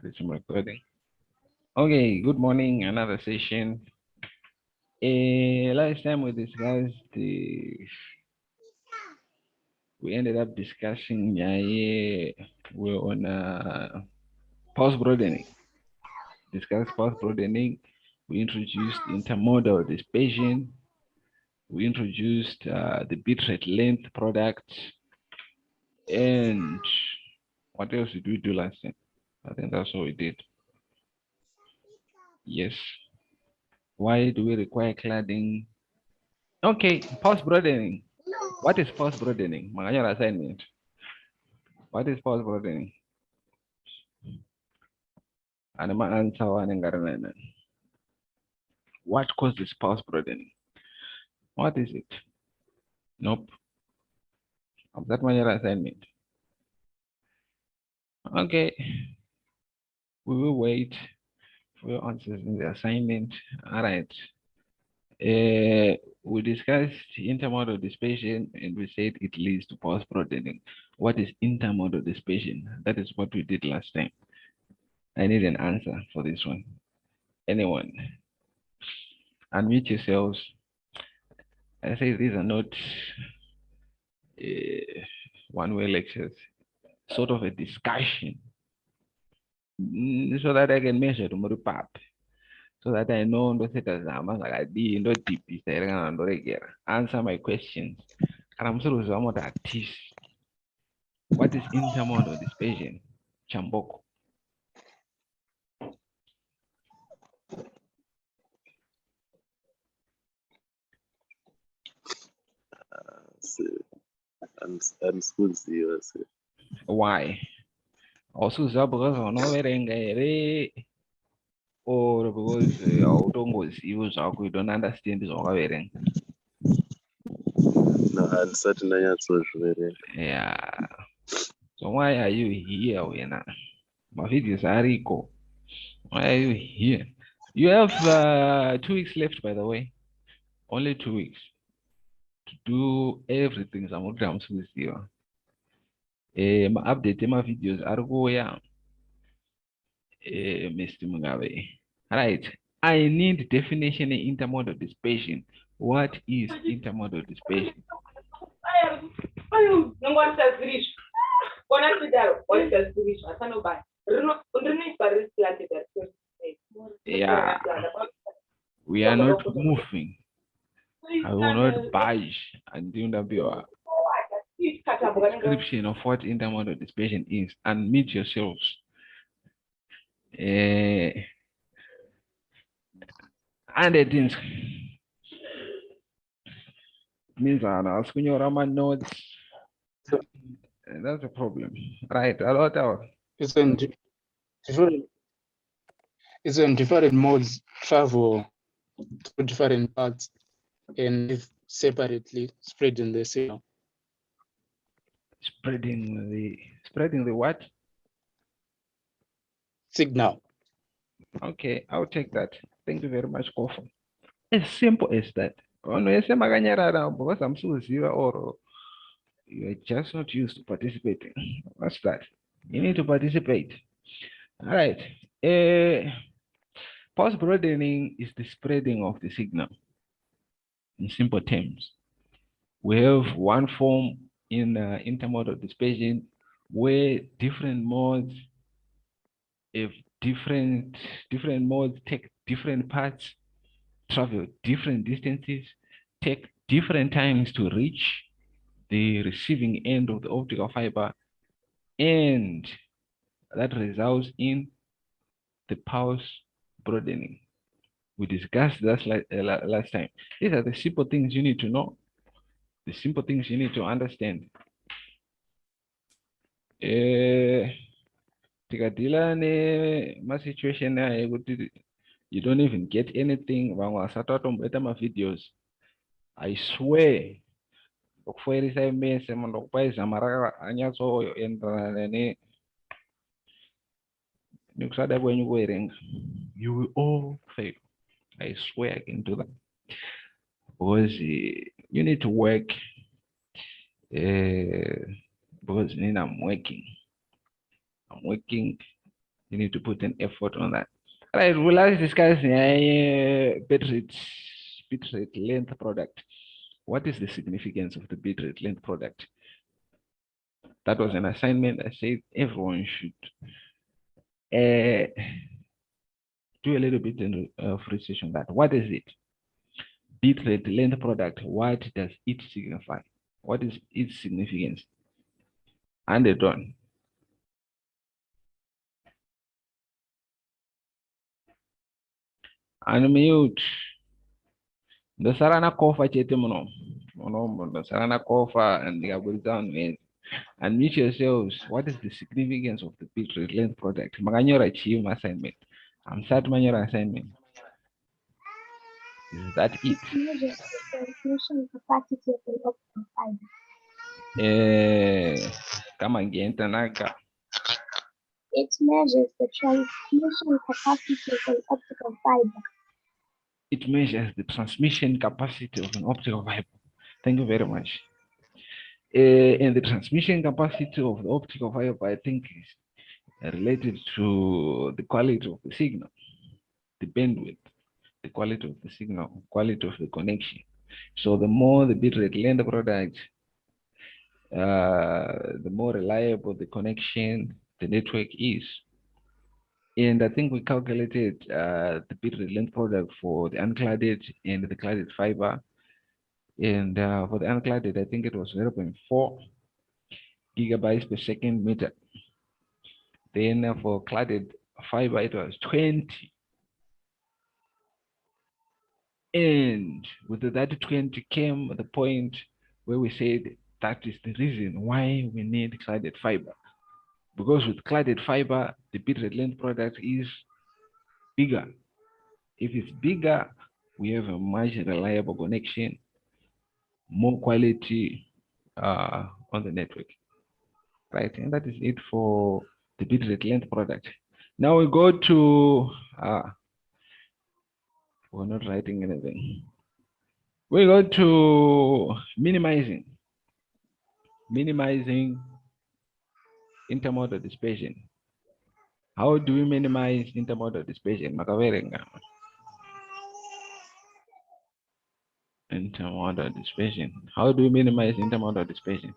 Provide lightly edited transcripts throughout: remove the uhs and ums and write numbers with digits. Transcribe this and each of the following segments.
Resume recording. Okay, good morning. Another session. Last time we discussed we ended up discussing we're on post broadening. Discussed post broadening. We introduced intermodal dispersion. We introduced the bitrate length product. And what else did we do last time? I think that's what we did. Yes. Why do we require cladding? Okay, post broadening. What is post broadening? Makanya assignment. What is post broadening? And my answer one. What causes post broadening? What is it? Nope. That my assignment. Okay. We will wait for your answers in the assignment. All right. We discussed intermodal dispersion and we said it leads to post broadening. What is intermodal dispersion? That is what we did last time. I need an answer for this one. Anyone? Unmute yourselves. I say these are not one-way lectures, sort of a discussion, so that I can measure tomorrow pap, so that I know answer my questions. And I'm sort of that teach. What is intermodal dispersion? Chamboko. Why? Also, because or because you don't understand this. Yeah. So why are you here, Wena? My videos are Rico. Why are you here? You have 2 weeks left, by the way. Only 2 weeks to do everything. I'm going to with you. My update my videos are going. Mr. Mugabe. Right. I need definition in intermodal dispersion. What is intermodal dispersion? Yeah, we are not moving. I will not budge until the description of what intermodal dispersion is and meet yourselves. And the things means I'm asking your Raman notes. That's a problem, right? A lot of it's in different modes travel to different parts and live separately, spreading the signal. Spreading the what? Signal. Okay, I'll take that. Thank you very much, Kofu. As simple as that. Because I'm so zero or you're just not used to participating. What's that? You need to participate. All right. Post broadening is the spreading of the signal. In simple terms, we have one form in intermodal dispersion where different modes, if different modes take different paths, travel different distances, take different times to reach the receiving end of the optical fiber, and that results in the pulse broadening. We discussed that last time. These are the simple things you need to know, the simple things you need to understand. My situation you don't even get anything. My videos, I swear. You will all fail. I swear I can do that. Because you need to work. Because I'm working. You need to put an effort on that. All right, we'll let's discuss bitrate length product. What is the significance of the bitrate length product? That was an assignment. I said everyone should do a little bit of research on that. What is it? Bitrate length product. What does it signify? What is its significance? And it on. Unmute. The sarana kofa chete muno. The sarana kofa and the abuldown means. Unmute yourselves. What is the significance of the bitrate length product? Maganyora achieve assignment. I'm start manual assignment. Is that it? It measures the transmission capacity of an optical fiber. Come again, Tanaka. It measures the transmission capacity of an optical fiber. It measures the transmission capacity of an optical fiber. Thank you very much. And the transmission capacity of the optical fiber, I think, is related to the quality of the signal, the bandwidth, the quality of the signal, quality of the connection. So the more the bitrate length product, the more reliable the connection, the network is. And I think we calculated the bitrate length product for the unclouded and the clouded fiber. And for the unclouded, I think it was 0.4 gigabytes per second meter. Then for clouded fiber, it was 20. And with that 20 came the point where we said that is the reason why we need clouded fiber. Because with clouded fiber, the bitrate length product is bigger. If it's bigger, we have a much reliable connection, more quality on the network, right? And that is it for the bitrate length product. Now we go to, we're not writing anything. We go to minimizing intermodal dispersion. How do we minimize intermodal dispersion? Intermodal dispersion. How do we minimize intermodal dispersion?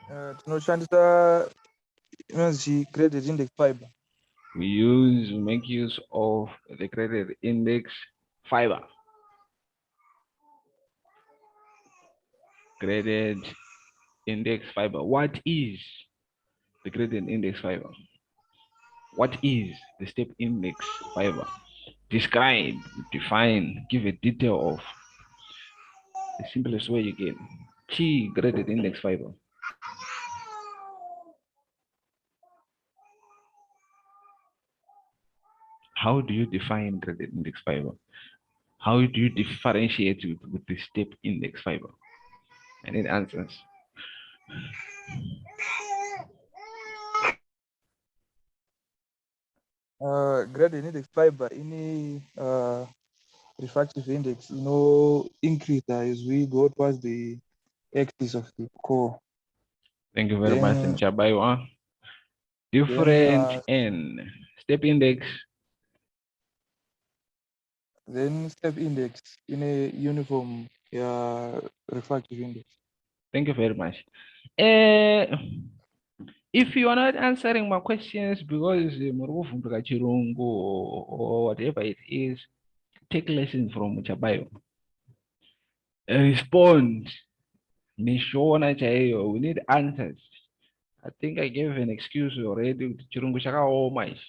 Tinoshandisa inonzi graded index fiber. We make use of the graded index fiber. Graded index fiber. What is the graded index fiber? What is the step index fiber? Describe, define, give a detail of the simplest way you can. T graded index fiber. How do you define graded index fiber? How do you differentiate it with the step index fiber? I need answers. Graded index fiber any refractive index, increase as we go towards the axis of the core. Thank you very much, Mchabaiwa. Different N step index. Then step index in a uniform refractive index. Thank you very much. If you are not answering my questions because or whatever it is, take lessons from Mchabayo. Respond. We need answers. I think I gave an excuse already. Chirungu shaka omaish.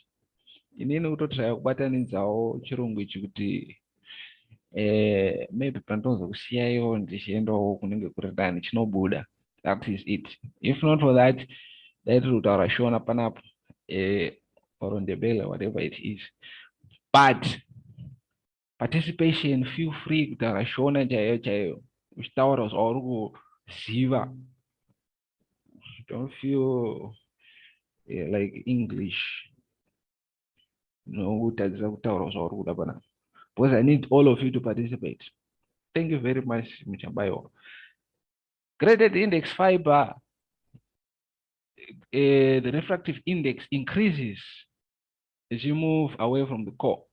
Inini utotry kubatanidzawo chirungu ichi kuti maybe pandonza kusiyayo ndichiendawo kunenge kuri dani chinobuda. That is it. If not for that, that utaura shona panapo or on the bell, whatever it is. But participation, feel free kutaura shona chaiyo chaiyo. Uchitaura zvauri kuziva. Don't feel like English. Because I need all of you to participate. Thank you very much, Mchambayo. Graded index fiber the refractive index increases as you move away from the core.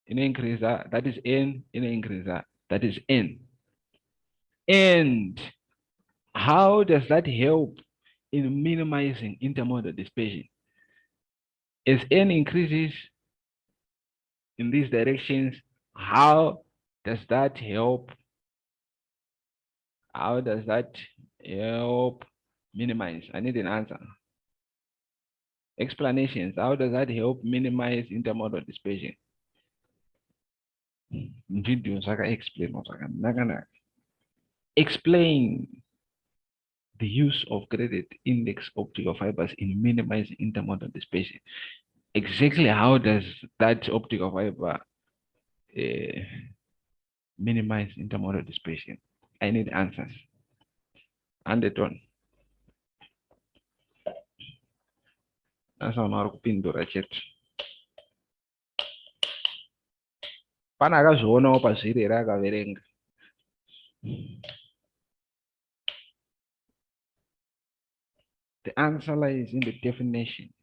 In increase that is n, in increase that is n. And how does that help in minimizing intermodal dispersion? As n increases in these directions, how does that help? How does that help minimize? I need an answer. Explanations. How does that help minimize intermodal dispersion? Videos I can explain. Explain the use of graded index optical fibers in minimizing intermodal dispersion. Exactly how does that optical fiber minimize intermodal dispersion? I need answers. And it one. That's on our kupindura chat. Pana akazvionawo pazviri here akaverenga. The answer lies in the definition,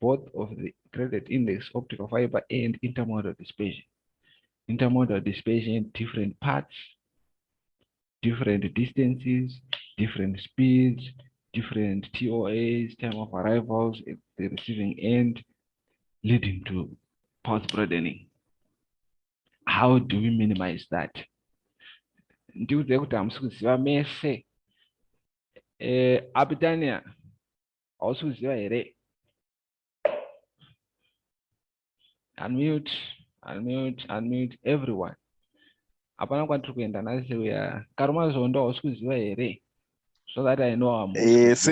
both of the graded index optical fiber and intermodal dispersion. Intermodal dispersion, different paths, different distances, different speeds, different TOAs, time of arrivals at the receiving end, leading to path broadening. How do we minimize that? Ndikuudze kuti hamusi kuziva mese. Abitania, hausi kuziva here? Unmute, unmute, unmute everyone. Hapana kwatiri kuenda nhasi uya. Karuma Zondo hausi kuziva here? So that I know I'm Yes.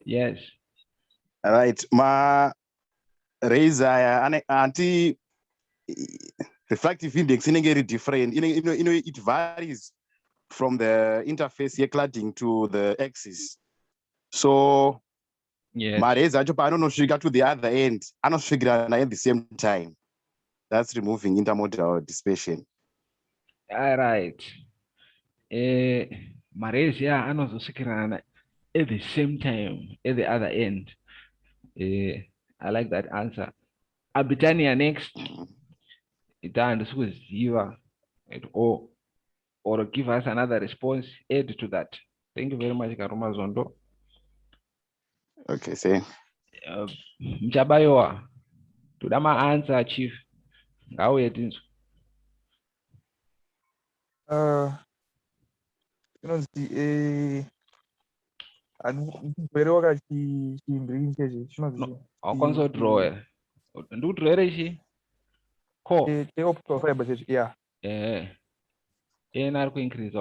Yes. Right. Ma raise anti refractive index inenge different. It varies from the interface cladding to the axis. So Yes. my raise acho to the other end. Anosvikira at the same time. That's removing intermodal dispersion. All right. Malaysia anozosvikirana at the same time at the other end. I like that answer. Abitania next. Itanda sikuziva or give us another response. Add to that. Thank you very much, Karuma Zondo. Okay, say. Mchabayowa. Toda ma answer, Chief. Ngauye tinzo. Inonzi kuberewa chimbiri chechi chinonzi Console drawer. Ndikudrawera ichi? Core. optical fiber chechi, yeah. Ari kuincrease.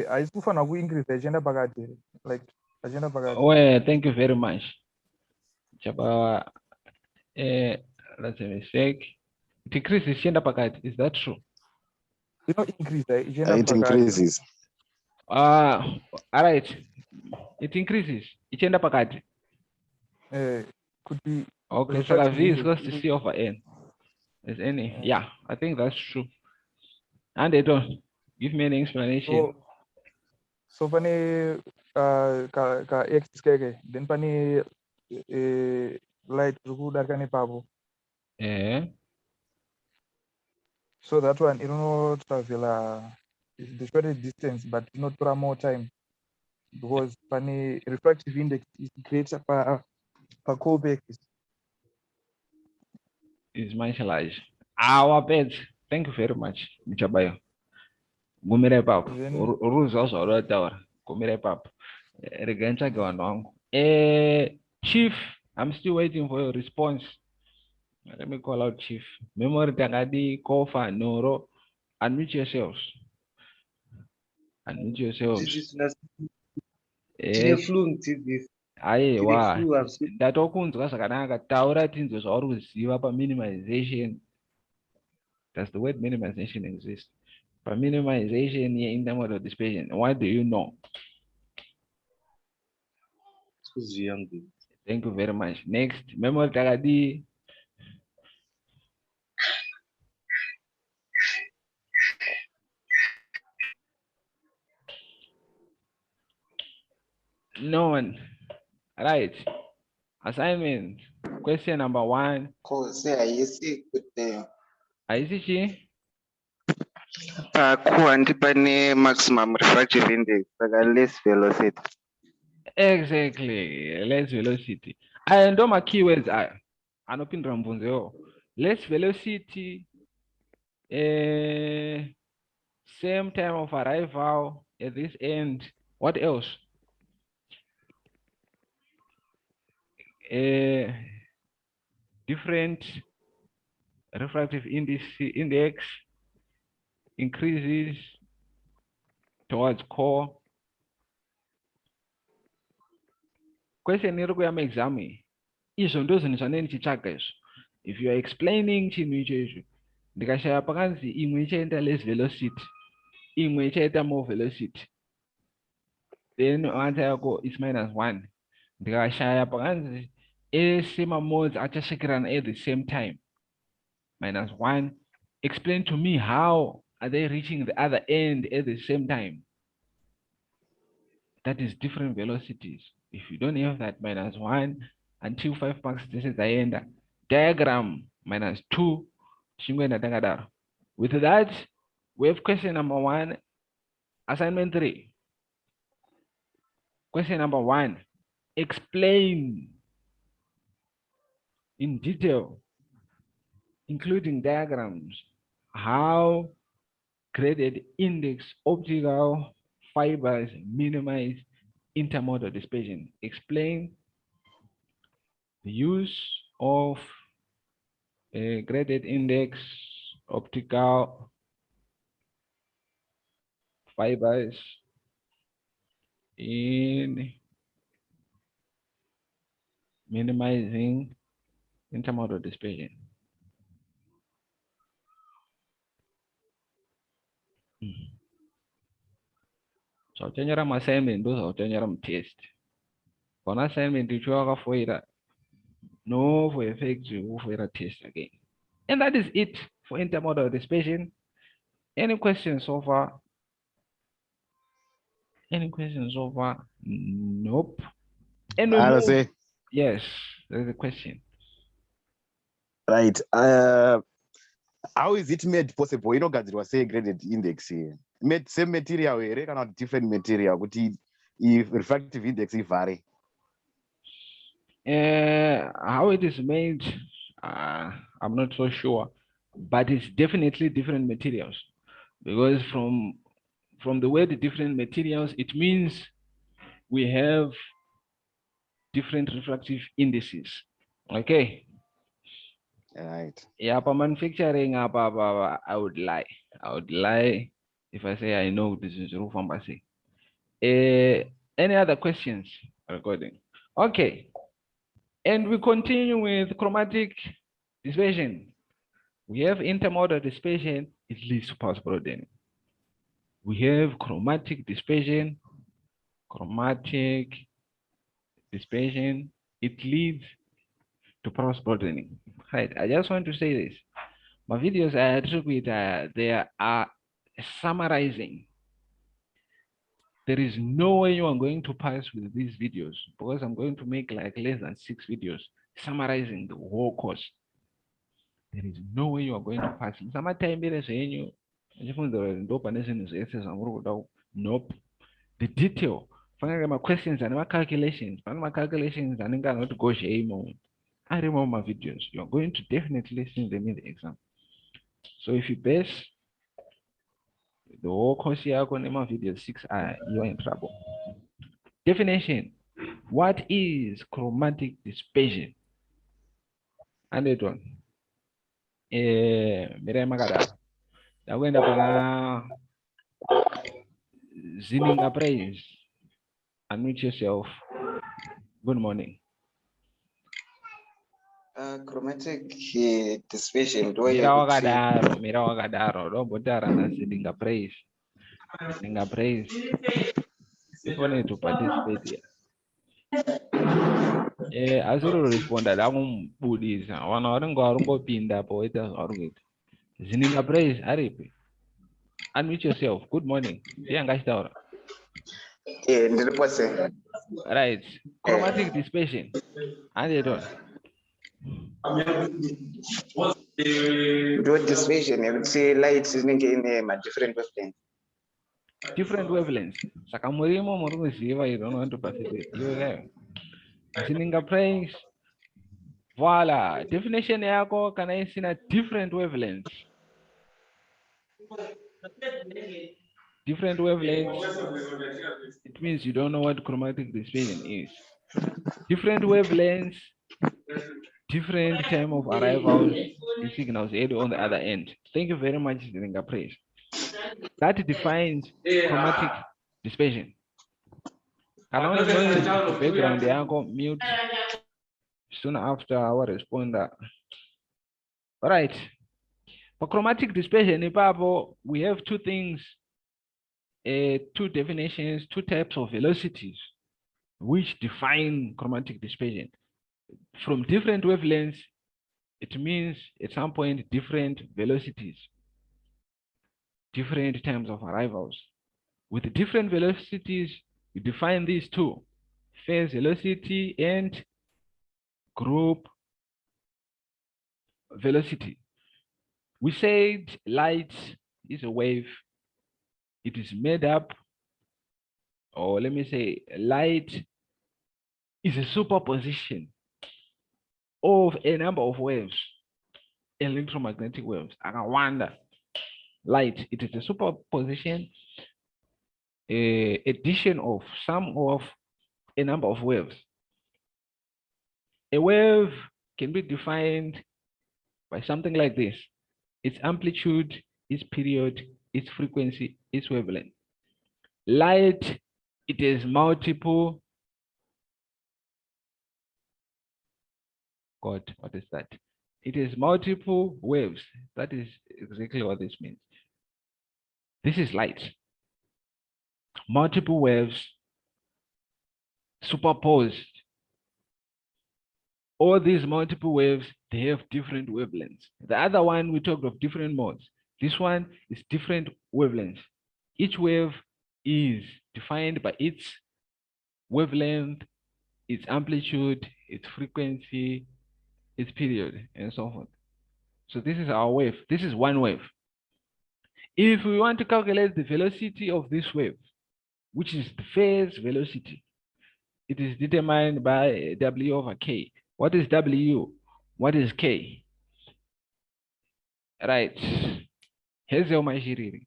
Haisi kufanira kuincrease ichienda pakati here, like achienda pakati. Oh, thank you very much. Chapa, let's have a sec. It increases ichienda pakati. Is that true? Increase ichienda It pakati. increases. All right. It increases ichienda pakati. Could be. Okay, so V is equals to C over N. Is any? Yeah, I think that's true. And they don't give me an explanation. So pane ka X keke, then pane light kudarika nepapo. So that one, travel the shortest distance, but not for more time, because pane refractive index is greater per core basis. Is much large. Our bed. Thank you very much, Michabayo. Gumire pap. Rules also wrote down. Gumire pap. Regencha going. Chief, I'm still waiting for your response. Let me call out Chief. Memory Tagadi, Kofa, Noro. Unmute yourselves. Unmute yourselves. Aiwa, ndatokunzwa zvakanaka. Taura tinzwe zvauri kuziva paminimization. Does the word minimization exist? Minimization intermodal dispersion. What do you know? Thank you very much. Next, memory Tagadi. No one. Right. Assignment. Question number 1. Say I see good name. Aisichi? Pane maximum refractive index, less velocity. Exactly. Less velocity. I know my keywords are anopindra mbunzeo. Less velocity. Same time of arrival at this end. What else? Different refractive index increases towards core. Question iri kuyama exam izvo ndozvinhu zvandinichitsvaga izvo. If you are explaining chinhu ichoicho ndikashaya pakanzi imwe ichaita less velocity imwe ichaita more velocity, then answer yako is -1. Ndikashaya pakanzi ese mamodes achasvikirana at the same time, -1. Explain to me how are they reaching the other end at the same time. That is different velocities. If you don't have that, -1 until 5 marks, this is the end. Diagram -2. With that, we have question number 1, assignment 3. Question number 1, explain in detail, including diagrams, how graded index optical fibers minimize intermodal dispersion. Explain the use of a graded index optical fibers in minimizing intermodal dispersion. So chanyara assignment those chanyara test. On assignment you wakafoira no for effect you for a test again. And that is it for intermodal dispersion. Any questions so far? Any questions so far? Nope. And we I'll move. say, Yes, there's a question. right. How is it made possible? Inogadzirwa sei graded index here? Made same material here kana different material kuti if refractive index vary. How it is made, I'm not so sure, but it's definitely different materials, because from the way the different materials, it means we have different refractive indices. Okay. Right. Yeah, for manufacturing, I would lie. I would lie if I say I know this is roof embassy. Any other questions? Recording. Okay. And we continue with chromatic dispersion. We have intermodal dispersion, it leads to pulse broadening. We have chromatic dispersion, it leads to pulse broadening. Right, I just want to say this. My videos I attribute they are summarizing. There is no way you are going to pass with these videos because I'm going to make like less than 6 videos summarizing the whole course. There is no way you are going to pass. Nope. The detail. My questions and my calculations. My calculations and I not go shame. I remember my videos. You are going to definitely see them in the exam. So if you base the whole course here on my video 6, you are in trouble. Definition. What is chromatic dispersion? And it one. Nakwenda pana Zininga praise. Unmute yourself. Good morning. Chromatic dispersion. Mira wakadaro. Robotara na Zininga praise. Zininga praise. People need to participate here. Asuru responda lakumbudisa. Wana waringo pinda po ita arugit. Zininga praise aripi. Unmute yourself. Good morning. Yeah, ngashitaura. Ndiripo se. Right. Chromatic dispersion. And they don't. Broad dispersion, I would say light is in a different wavelength. Different wavelengths. Sakamurimo Muruziva, you don't want to participate. You're there. Sininga praise. Voila. Definition yako can I see a different wavelengths. Different wavelengths. It means you don't know what chromatic dispersion is. Different wavelengths, different time of arrivals, the signals on the other end. Thank you very much, Sininga praise. That defines chromatic dispersion. Around noise, background yako mute soon after our responder. All right. For chromatic dispersion, we have two things, two definitions, two types of velocities, which define chromatic dispersion. From different wavelengths, it means at some point different velocities, different times of arrivals. With different velocities, we define these two: phase velocity and group velocity. We said light is a wave. It is made up, or let me say, light is a superposition of a number of waves, electromagnetic waves. I can wonder, light, it is a superposition, addition of some of a number of waves. A wave can be defined by something like this: its amplitude, its period, its frequency, its wavelength. Light, it is multiple. God, what is that? It is multiple waves. That is exactly what this means. This is light. Multiple waves superposed. All these multiple waves, they have different wavelengths. The other one, we talked of different modes. This one is different wavelengths. Each wave is defined by its wavelength, its amplitude, its frequency, its period, and so forth. So this is our wave. This is one wave. If we want to calculate the velocity of this wave, which is the phase velocity, it is determined by W over K. What is W? What is K? Right. Here's your Majiriri.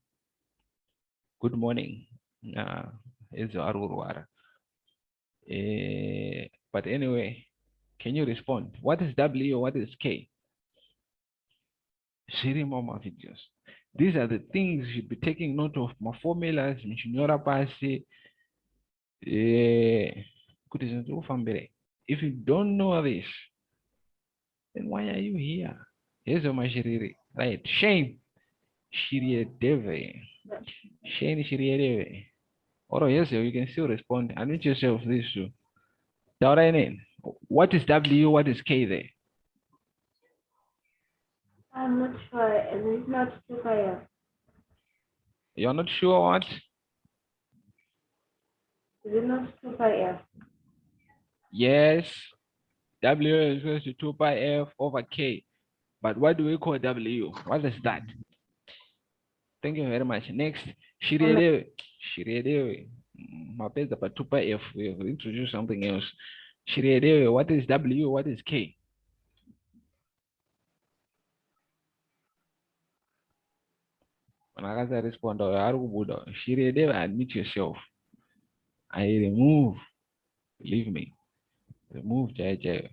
Good morning. Here's your Arurwara. But anyway, can you respond? What is W? What is K? Mama videos. These are the things you should be taking note of. My formulas, if you don't know this, then why are you here? Here's your Majiriri. Right. Shane. Shiriedeve. Shane Shiriedeve. Or yes, you can still respond. Unmute yourself, this too. What is W? What is K there? I'm not sure. It's not too clear. You're not sure what? Is it not too clear? Yes. W is equal to 2 pi F over K. But what do we call W? What is that? Thank you very much. Next, Shiriedeve. Shiriedeve. Mapeza pa 2 pi F. We have introduced something else. Shiriedeve. What is W? What is K? When I got respond, Shiriedeve, admit yourself. I remove. Believe me. Remove JJ.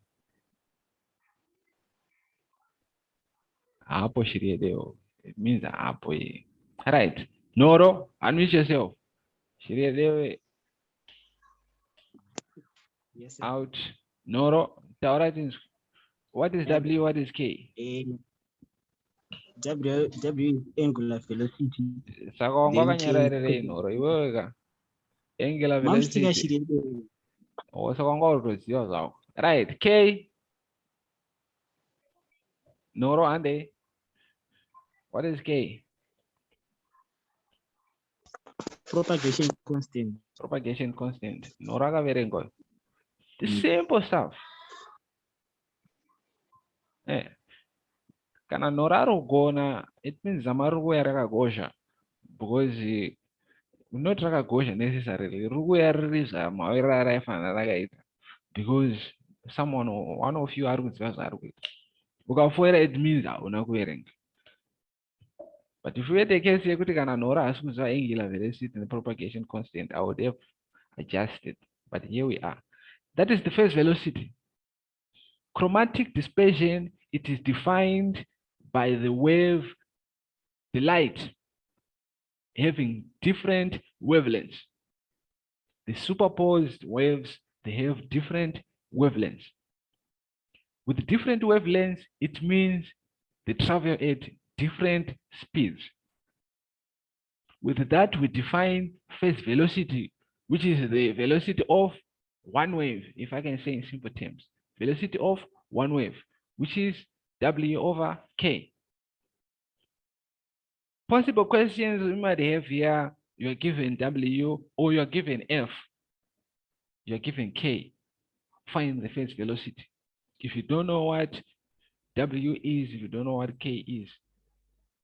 Apo Shiriedeve. It means Apo. Right. Noro, unmute yourself. Shiriedeve. Yes, sir. Out. Noro. Tauratin. What is W? What is K? W is angular velocity. Sakongoka Then K nyerere is Noro. Iwega. Angular Mamstika velocity. Shiriedeve. Oh, sakongoka rozio zao. Right. K. Noro ande. What is K? Propagation constant. Propagation constant. Noraga verengo. The simple stuff. Kana noraro gona, it means zamaru yakagosha. Because not rakagosha necessarily. Rugu yaririza mawira raifana ragaita. Because someone or one of you are with us are with. Ukafuera it means unakuerenga. But if we had a case here, Nora as angular velocity and the propagation constant, I would have adjusted. But here we are. That is the phase velocity. Chromatic dispersion, it is defined by the wave, the light having different wavelengths. The superposed waves, they have different wavelengths. With different wavelengths, it means they travel at different speeds. With that, we define phase velocity, which is the velocity of one wave, if I can say in simple terms. Velocity of one wave, which is W over K. Possible questions we might have here, you are given W or you are given F, you are given K. Find the phase velocity. If you don't know what W is, if you don't know what K is,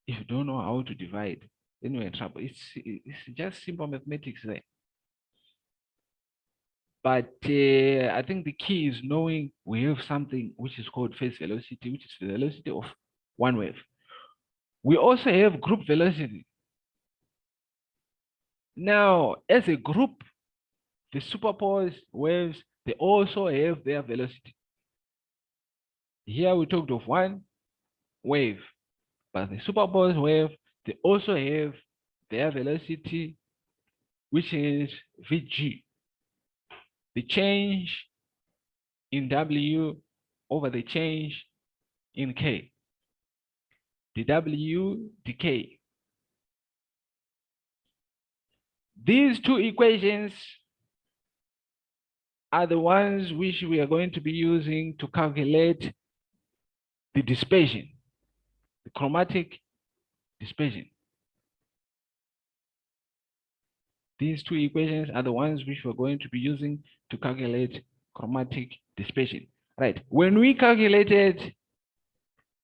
if you don't know how to divide, then you're in trouble. It's just simple mathematics there. But I think the key is knowing we have something which is called phase velocity, which is the velocity of one wave. We also have group velocity. Now, as a group, the superposed waves, they also have their velocity. Here we talked of one wave, but the superposed wave, they also have their velocity, which is Vg. The change in W over the change in K. The W, the K. These two equations are the ones which we are going to be using to calculate the dispersion, the chromatic dispersion. These two equations are the ones which we're going to be using to calculate chromatic dispersion. Right. When we calculated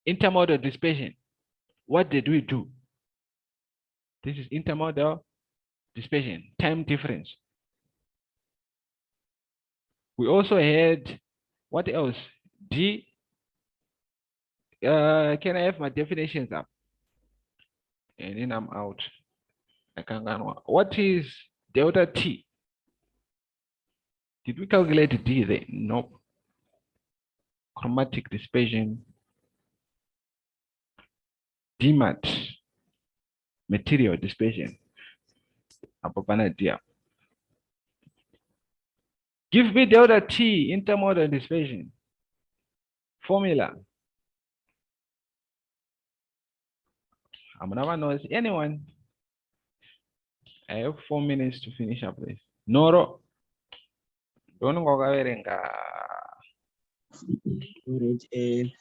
intermodal dispersion, what did we do? This is intermodal dispersion, time difference. We also had, what else? D. Can I have my definitions up? And then I'm out. I can't go. What is delta T? Did we calculate D there? No. Chromatic dispersion. DMAT. Material dispersion. Give me delta T intermodal dispersion. Formula. I'm never knows anyone. I have 4 minutes to finish up this. Noro. Don't go verenga. Alright,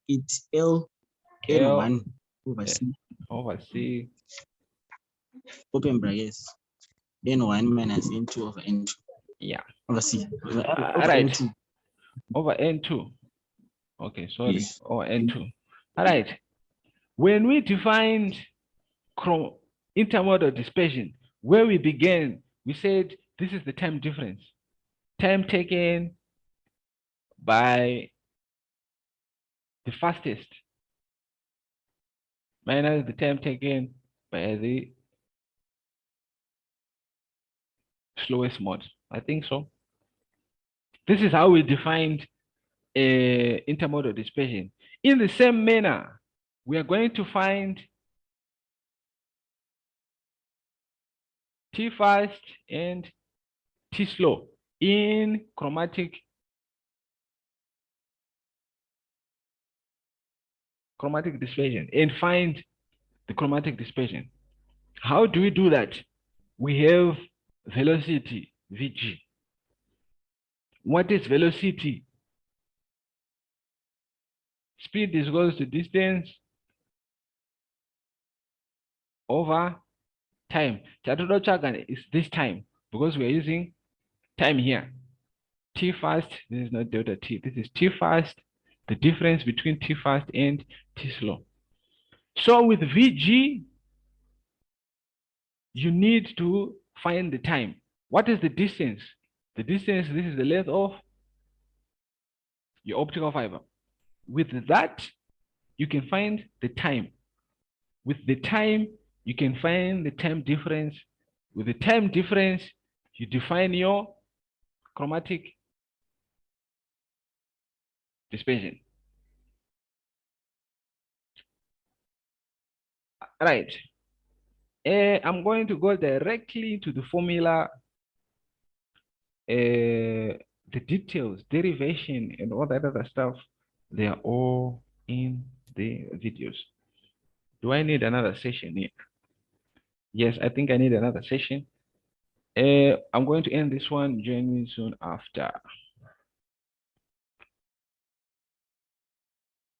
it's L N1 over C Over C. open brackets N1 minus N2 over N2. Yeah. Over C. Over right. N2. Over N2. Okay, sorry. Yes. Over N2. All right. When we defined intermodal dispersion, where we began, we said this is the time difference. Time taken by the fastest minus the time taken by the slowest mode. I think so. This is how we defined intermodal dispersion. In the same manner, we are going to find T fast and T slow in chromatic dispersion and find the chromatic dispersion. How do we do that? We have velocity, Vg. What is velocity? Speed is equals to distance over Time. Chatodo chagan is this time because we are using time here. T fast, this is not delta T. This is T fast, the difference between T fast and T slow. So with VG, you need to find the time. What is the distance? The distance, this is the length of your optical fiber. With that, you can find the time. With the time, you can find the time difference. With the time difference, you define your chromatic dispersion. Right. I'm going to go directly to the formula, the details, derivation, and all that other stuff. They are all in the videos. Do I need another session here? Yes, I think I need another session. I'm going to end this one. Join me soon after.